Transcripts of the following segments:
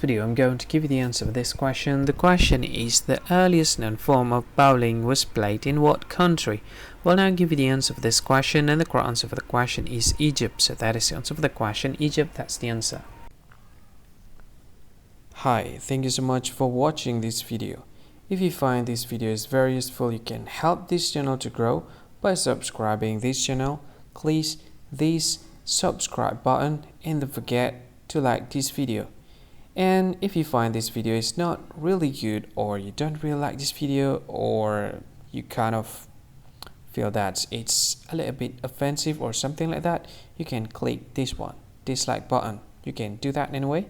video, I'm going to give you the answer for this question. The question is, the earliest known form of bowling was played in what country? Well, now I'll give you the answer for this question, and the correct answer for the question is Egypt. So that is the answer for the question, Egypt. That's the answer. Hi, thank you so much for watching this video. If you find this video is very useful, you can help this channel to grow by subscribing this channel. Please this subscribe button and don't forget to like this video. And if you find this video is not really good, or you don't really like this video, or you kind of feel that it's a little bit offensive or something like that, you can click this one, dislike button. You can do that anyway.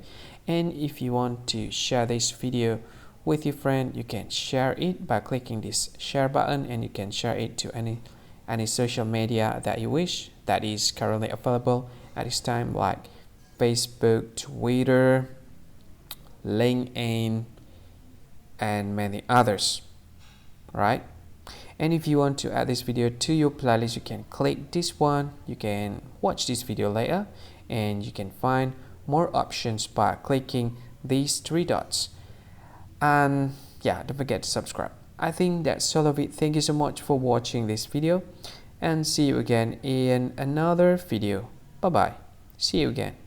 And if you want to share this video with your friend, you can share it by clicking this share button, and you can share it to any social media that you wish that is currently available at this time, like Facebook, Twitter, LinkedIn, and many others, right? And if you want to add this video to your playlist, you can click this one. You can watch this video later, and you can find more options by clicking these three dots. And yeah, don't forget to subscribe. I think that's all of it. Thank you so much for watching this video, and see you again in another video. Bye bye. See you again.